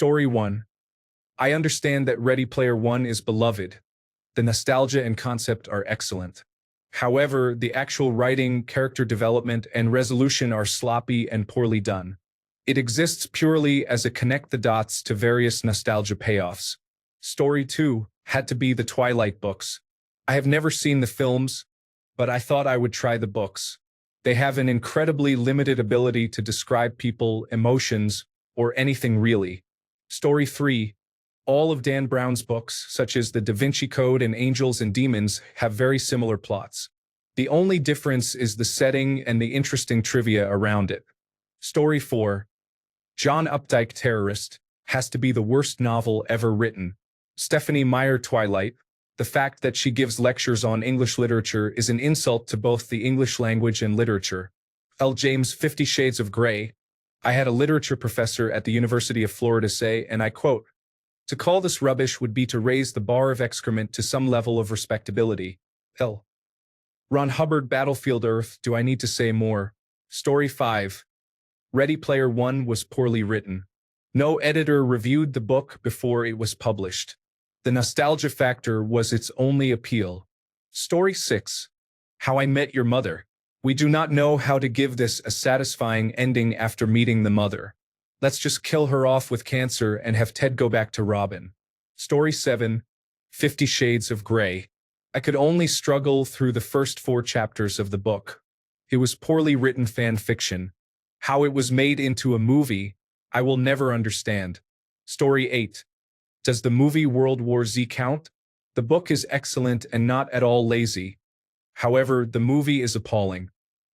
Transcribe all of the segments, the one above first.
Story 1. I understand that Ready Player One is beloved. The nostalgia and concept are excellent. However, the actual writing, character development, and resolution are sloppy and poorly done. It exists purely as a connect the dots to various nostalgia payoffs. Story 2 had to be the Twilight books. I have never seen the films, but I thought I would try the books. They have an incredibly limited ability to describe people, emotions, or anything really. Story 3. All of Dan Brown's books, such as The Da Vinci Code and Angels and Demons, have very similar plots. The only difference is the setting and the interesting trivia around it. Story 4. John Updike Terrorist has to be the worst novel ever written. Stephanie Meyer Twilight. The fact that she gives lectures on English literature is an insult to both the English language and literature. L. James 50 Shades of Grey. I had a literature professor at the University of Florida say, and I quote, "To call this rubbish would be to raise the bar of excrement to some level of respectability." L. Ron Hubbard Battlefield Earth. Do I need to say more? Story 5. Ready Player One was poorly written. No editor reviewed the book before it was published. The nostalgia factor was its only appeal. Story 6. How I Met Your Mother. We do not know how to give this a satisfying ending after meeting the mother. Let's just kill her off with cancer and have Ted go back to Robin. Story 7. 50 Shades of Grey. I could only struggle through the first 4 chapters of the book. It was poorly written fan fiction. How it was made into a movie, I will never understand. Story 8. Does the movie World War Z count? The book is excellent and not at all lazy. However, the movie is appalling.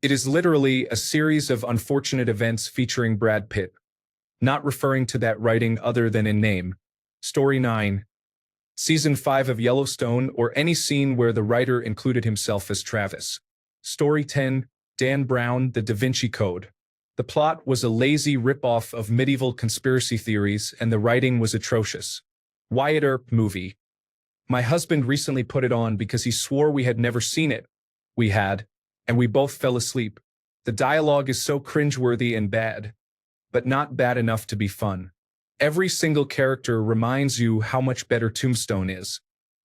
It is literally a series of unfortunate events featuring Brad Pitt. Not referring to that writing other than in name. Story 9. Season 5 of Yellowstone, or any scene where the writer included himself as Travis. Story 10. Dan Brown, The Da Vinci Code. The plot was a lazy rip-off of medieval conspiracy theories, and the writing was atrocious. Wyatt Earp movie. My husband recently put it on because he swore we had never seen it. We had, and we both fell asleep. The dialogue is so cringeworthy and bad, but not bad enough to be fun. Every single character reminds you how much better Tombstone is.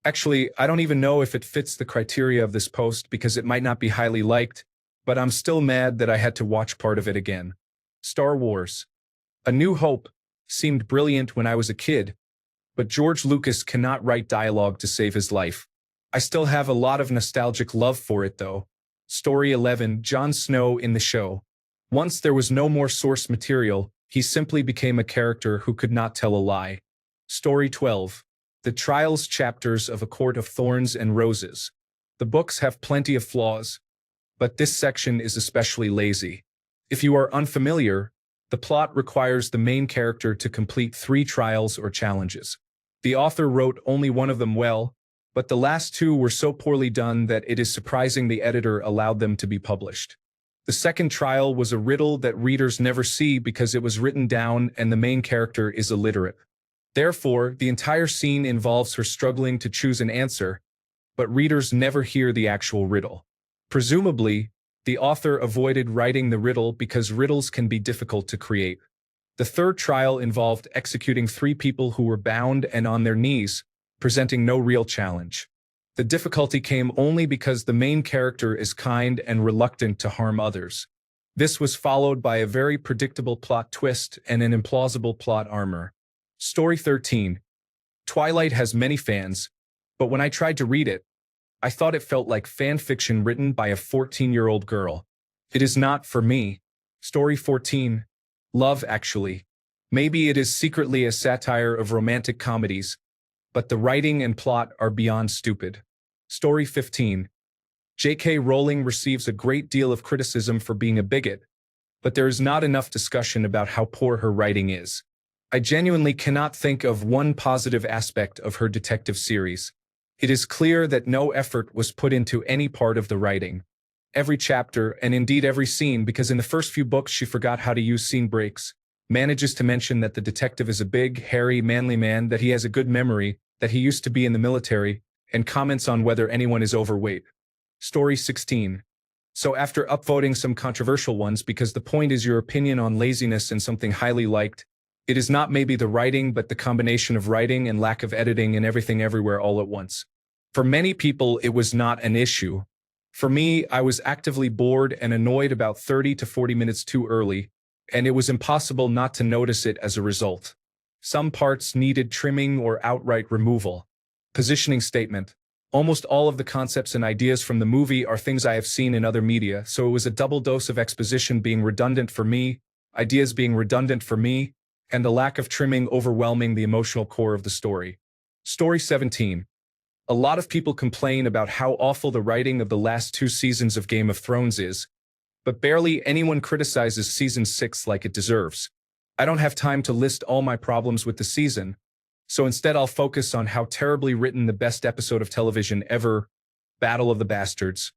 Actually, I don't even know if it fits the criteria of this post because it might not be highly liked, but I'm still mad that I had to watch part of it again. Star Wars. A New Hope seemed brilliant when I was a kid, but George Lucas cannot write dialogue to save his life. I still have a lot of nostalgic love for it though. Story 11. Jon Snow in the show. Once there was no more source material, he simply became a character who could not tell a lie. Story 12. The Trials chapters of A Court of Thorns and Roses. The books have plenty of flaws, but this section is especially lazy. If you are unfamiliar, the plot requires the main character to complete 3 trials or challenges. The author wrote only one of them well, but the last 2 were so poorly done that it is surprising the editor allowed them to be published. The second trial was a riddle that readers never see because it was written down and the main character is illiterate. Therefore, the entire scene involves her struggling to choose an answer, but readers never hear the actual riddle. Presumably, the author avoided writing the riddle because riddles can be difficult to create. The third trial involved executing 3 people who were bound and on their knees, presenting no real challenge. The difficulty came only because the main character is kind and reluctant to harm others. This was followed by a very predictable plot twist and an implausible plot armor. Story 13. Twilight has many fans, but when I tried to read it, I thought it felt like fan fiction written by a 14-year-old girl. It is not for me. Story 14. Love Actually. Maybe it is secretly a satire of romantic comedies, but the writing and plot are beyond stupid. Story 15. J.K. Rowling receives a great deal of criticism for being a bigot, but there is not enough discussion about how poor her writing is. I genuinely cannot think of one positive aspect of her detective series. It is clear that no effort was put into any part of the writing. Every chapter, and indeed every scene, because in the first few books she forgot how to use scene breaks, manages to mention that the detective is a big, hairy, manly man, that he has a good memory, that he used to be in the military, and comments on whether anyone is overweight. Story 16. So after upvoting some controversial ones because the point is your opinion on laziness and something highly liked, It is not maybe the writing, but the combination of writing and lack of editing and everything everywhere all at once. For many people, it was not an issue. For me, I was actively bored and annoyed about 30 to 40 minutes too early, and it was impossible not to notice it as a result. Some parts needed trimming or outright removal. Positioning statement. Almost all of the concepts and ideas from the movie are things I have seen in other media, so it was a double dose of exposition being redundant for me, ideas being redundant for me, and the lack of trimming overwhelming the emotional core of the story. Story 17. A lot of people complain about how awful the writing of the last 2 seasons of Game of Thrones is, but barely anyone criticizes Season 6 like it deserves. I don't have time to list all my problems with the season, so instead I'll focus on how terribly written the best episode of television ever, Battle of the Bastards,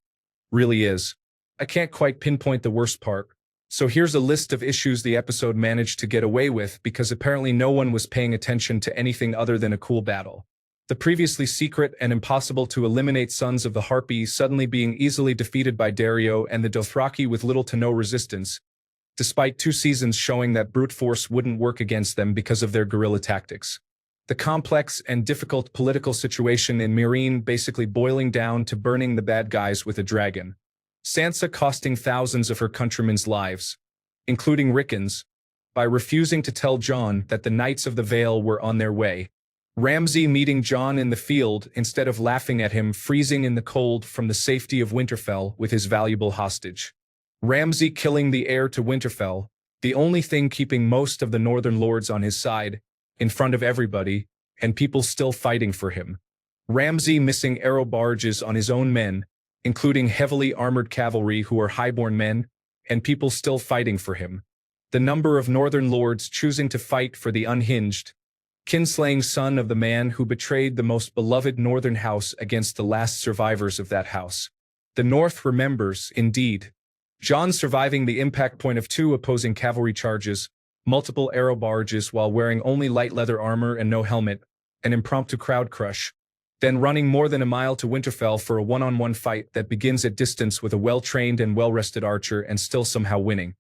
really is. I can't quite pinpoint the worst part, so here's a list of issues the episode managed to get away with because apparently no one was paying attention to anything other than a cool battle. The previously secret and impossible to eliminate Sons of the Harpy suddenly being easily defeated by Dario and the Dothraki with little to no resistance, despite 2 seasons showing that brute force wouldn't work against them because of their guerrilla tactics. The complex and difficult political situation in Meereen basically boiling down to burning the bad guys with a dragon. Sansa costing thousands of her countrymen's lives, including Rickon's, by refusing to tell Jon that the Knights of the Vale were on their way. Ramsay meeting Jon in the field instead of laughing at him freezing in the cold from the safety of Winterfell with his valuable hostage. Ramsay killing the heir to Winterfell, the only thing keeping most of the Northern Lords on his side, in front of everybody, and people still fighting for him. Ramsay missing arrow barges on his own men, including heavily armored cavalry who are highborn men, and people still fighting for him. The number of Northern Lords choosing to fight for the unhinged, kinslaying son of the man who betrayed the most beloved Northern house against the last survivors of that house. The North remembers, indeed. Jon surviving the impact point of 2 opposing cavalry charges, multiple arrow barges while wearing only light leather armor and no helmet, an impromptu crowd crush, then running more than a mile to Winterfell for a one-on-one fight that begins at distance with a well-trained and well-rested archer and still somehow winning.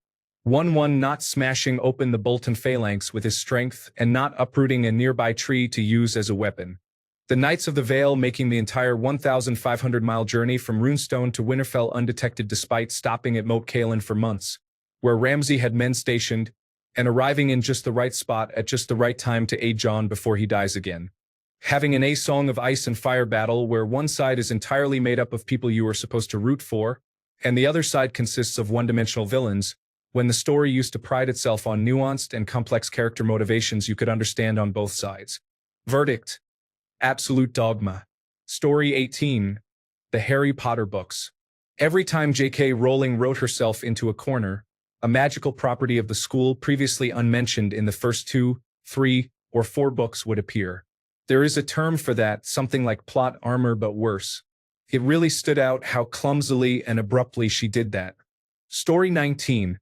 1-1 not smashing open the Bolton phalanx with his strength and not uprooting a nearby tree to use as a weapon. The Knights of the Vale making the entire 1,500-mile journey from Runestone to Winterfell undetected despite stopping at Moat Cailin for months, where Ramsay had men stationed, and arriving in just the right spot at just the right time to aid Jon before he dies again. Having an A Song of Ice and Fire battle where one side is entirely made up of people you are supposed to root for, and the other side consists of one-dimensional villains, when the story used to pride itself on nuanced and complex character motivations you could understand on both sides. Verdict. Absolute dogma. Story 18. The Harry Potter books. Every time J.K. Rowling wrote herself into a corner, a magical property of the school previously unmentioned in the first 2, 3, or 4 books would appear. There is a term for that, something like plot armor but worse. It really stood out how clumsily and abruptly she did that. Story 19.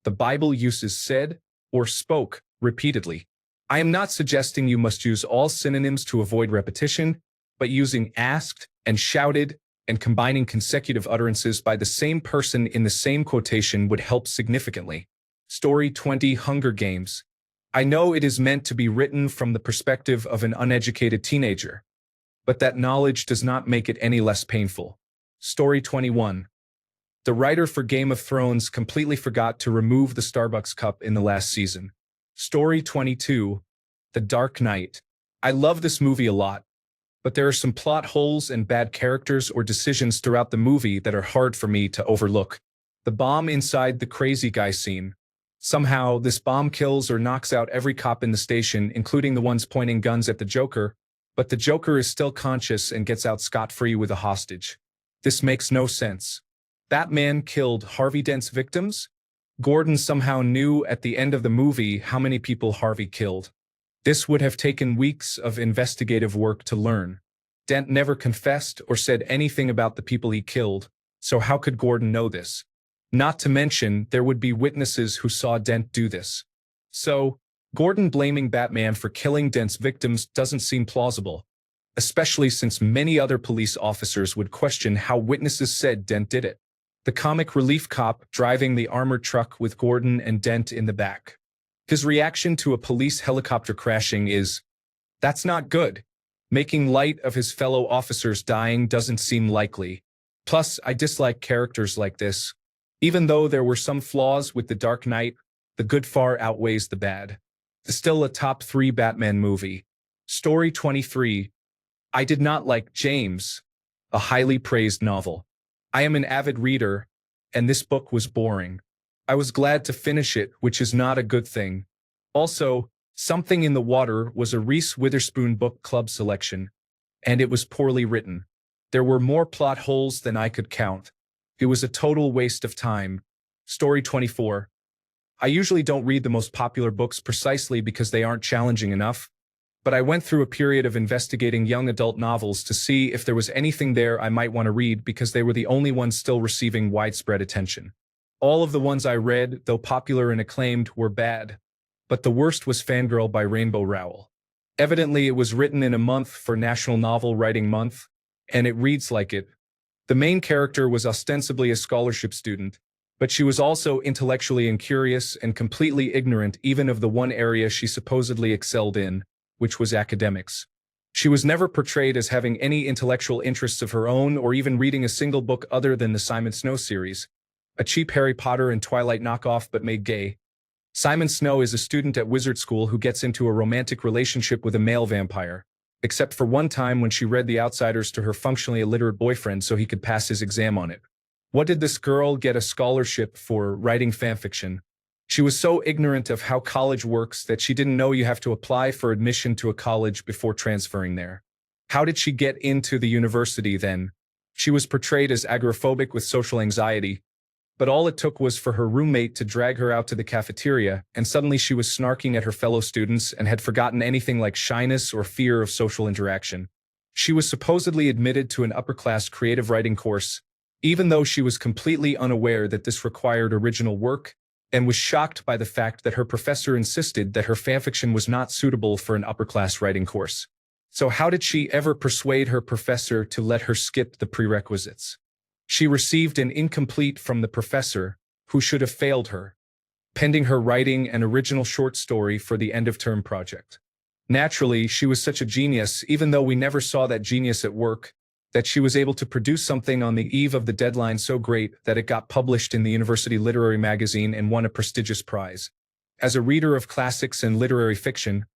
The Bible uses said or spoke repeatedly. I am not suggesting you must use all synonyms to avoid repetition, but using asked and shouted and combining consecutive utterances by the same person in the same quotation would help significantly. Story 20. Hunger Games. I know it is meant to be written from the perspective of an uneducated teenager, but that knowledge does not make it any less painful. Story 21. The writer for Game of Thrones completely forgot to remove the Starbucks cup in the last season. Story 22. The Dark Knight. I love this movie a lot, but there are some plot holes and bad characters or decisions throughout the movie that are hard for me to overlook. The bomb inside the crazy guy scene. Somehow, this bomb kills or knocks out every cop in the station, including the ones pointing guns at the Joker, but the Joker is still conscious and gets out scot-free with a hostage. This makes no sense. Batman killed Harvey Dent's victims? Gordon somehow knew at the end of the movie how many people Harvey killed. This would have taken weeks of investigative work to learn. Dent never confessed or said anything about the people he killed, so how could Gordon know this? Not to mention, there would be witnesses who saw Dent do this. So, Gordon blaming Batman for killing Dent's victims doesn't seem plausible, especially since many other police officers would question how witnesses said Dent did it. The comic relief cop driving the armored truck with Gordon and Dent in the back. His reaction to a police helicopter crashing is, "That's not good." Making light of his fellow officers dying doesn't seem likely. Plus, I dislike characters like this. Even though there were some flaws with The Dark Knight, the good far outweighs the bad. It's still a top 3 Batman movie. Story 23. I did not like James, a highly praised novel. I am an avid reader, and this book was boring. I was glad to finish it, which is not a good thing. Also, Something in the Water was a Reese Witherspoon book club selection, and it was poorly written. There were more plot holes than I could count. It was a total waste of time. Story 24. I usually don't read the most popular books precisely because they aren't challenging enough, but I went through a period of investigating young adult novels to see if there was anything there I might want to read because they were the only ones still receiving widespread attention. All of the ones I read, though popular and acclaimed, were bad. But the worst was Fangirl by Rainbow Rowell. Evidently, it was written in a month for National Novel Writing Month, and it reads like it. The main character was ostensibly a scholarship student, but she was also intellectually incurious and completely ignorant even of the one area she supposedly excelled in, which was academics. She was never portrayed as having any intellectual interests of her own or even reading a single book other than the Simon Snow series, a cheap Harry Potter and Twilight knockoff but made gay. Simon Snow is a student at wizard school who gets into a romantic relationship with a male vampire, except for one time when she read The Outsiders to her functionally illiterate boyfriend so he could pass his exam on it. What did this girl get a scholarship for? Writing fanfiction? She was so ignorant of how college works that she didn't know you have to apply for admission to a college before transferring there. How did she get into the university then? She was portrayed as agoraphobic with social anxiety, but all it took was for her roommate to drag her out to the cafeteria, and suddenly she was snarking at her fellow students and had forgotten anything like shyness or fear of social interaction. She was supposedly admitted to an upper-class creative writing course, even though she was completely unaware that this required original work, and was shocked by the fact that her professor insisted that her fanfiction was not suitable for an upper-class writing course. So how did she ever persuade her professor to let her skip the prerequisites? She received an incomplete from the professor, who should have failed her, pending her writing an original short story for the end-of-term project. Naturally, she was such a genius, even though we never saw that genius at work, that she was able to produce something on the eve of the deadline so great that it got published in the university literary magazine and won a prestigious prize. As a reader of classics and literary fiction,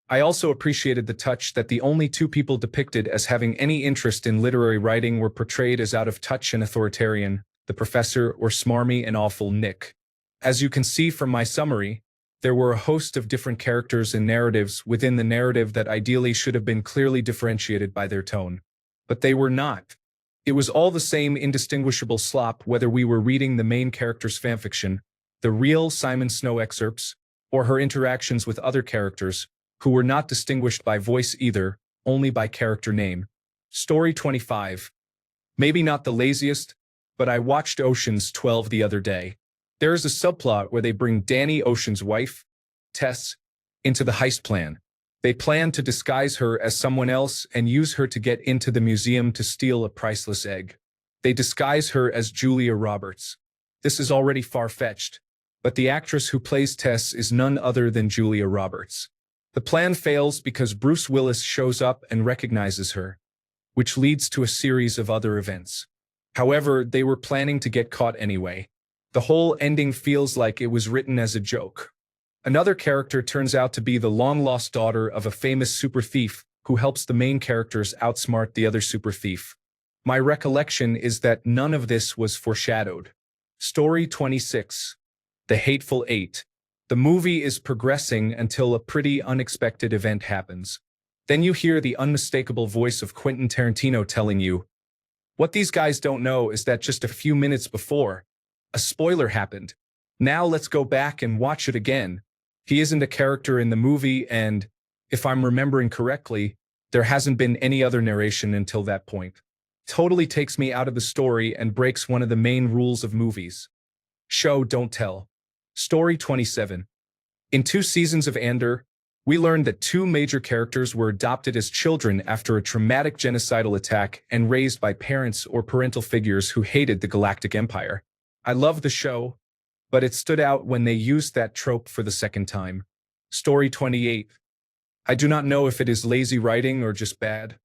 I also appreciated the touch that the only 2 people depicted as having any interest in literary writing were portrayed as out of touch and authoritarian, the professor or smarmy and awful Nick. As you can see from my summary, there were a host of different characters and narratives within the narrative that ideally should have been clearly differentiated by their tone. But they were not. It was all the same indistinguishable slop whether we were reading the main character's fanfiction, the real Simon Snow excerpts, or her interactions with other characters, who were not distinguished by voice either, only by character name. Story 25. Maybe not the laziest, but I watched Ocean's 12 the other day. There is a subplot where they bring Danny Ocean's wife, Tess, into the heist plan. They plan to disguise her as someone else and use her to get into the museum to steal a priceless egg. They disguise her as Julia Roberts. This is already far-fetched, but the actress who plays Tess is none other than Julia Roberts. The plan fails because Bruce Willis shows up and recognizes her, which leads to a series of other events. However, they were planning to get caught anyway. The whole ending feels like it was written as a joke. Another character turns out to be the long-lost daughter of a famous super thief who helps the main characters outsmart the other super thief. My recollection is that none of this was foreshadowed. Story 26. The Hateful Eight. The movie is progressing until a pretty unexpected event happens. Then you hear the unmistakable voice of Quentin Tarantino telling you, what these guys don't know is that just a few minutes before, a spoiler happened. Now let's go back and watch it again. He isn't a character in the movie and, if I'm remembering correctly, there hasn't been any other narration until that point. Totally takes me out of the story and breaks one of the main rules of movies. Show, don't tell. Story 27. In 2 seasons of Andor, we learned that 2 major characters were adopted as children after a traumatic genocidal attack and raised by parents or parental figures who hated the Galactic Empire. I love the show, but it stood out when they used that trope for the second time. Story 28. I do not know if it is lazy writing or just bad,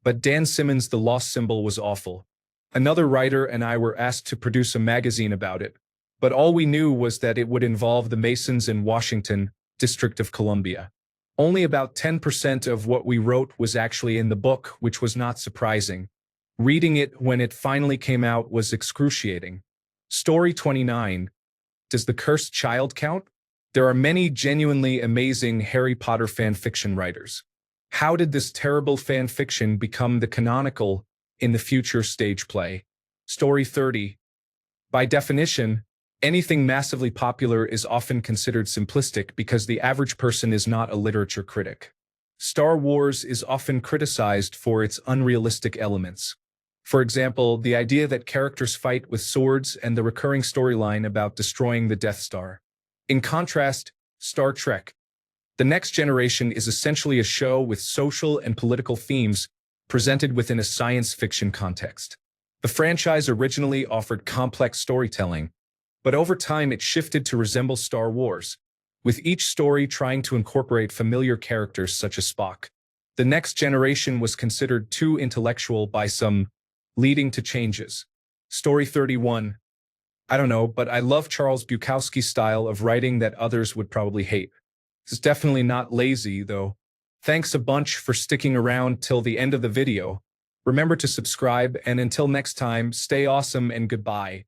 but Dan Simmons' The Lost Symbol was awful. Another writer and I were asked to produce a magazine about it, but all we knew was that it would involve the Masons in Washington, District of Columbia. Only about 10% of what we wrote was actually in the book, which was not surprising. Reading it when it finally came out was excruciating. Story 29. Does The Cursed Child count? There are many genuinely amazing Harry Potter fan fiction writers. How did this terrible fan fiction become the canonical in the future stage play? Story 30. By definition, anything massively popular is often considered simplistic because the average person is not a literature critic. Star Wars is often criticized for its unrealistic elements. For example, the idea that characters fight with swords and the recurring storyline about destroying the Death Star. In contrast, Star Trek, The Next Generation is essentially a show with social and political themes presented within a science fiction context. The franchise originally offered complex storytelling, but over time it shifted to resemble Star Wars, with each story trying to incorporate familiar characters such as Spock. The Next Generation was considered too intellectual by some, leading to changes. Story 31. I don't know, but I love Charles Bukowski's style of writing that others would probably hate. It's definitely not lazy, though. Thanks a bunch for sticking around till the end of the video. Remember to subscribe, and until next time, stay awesome and goodbye.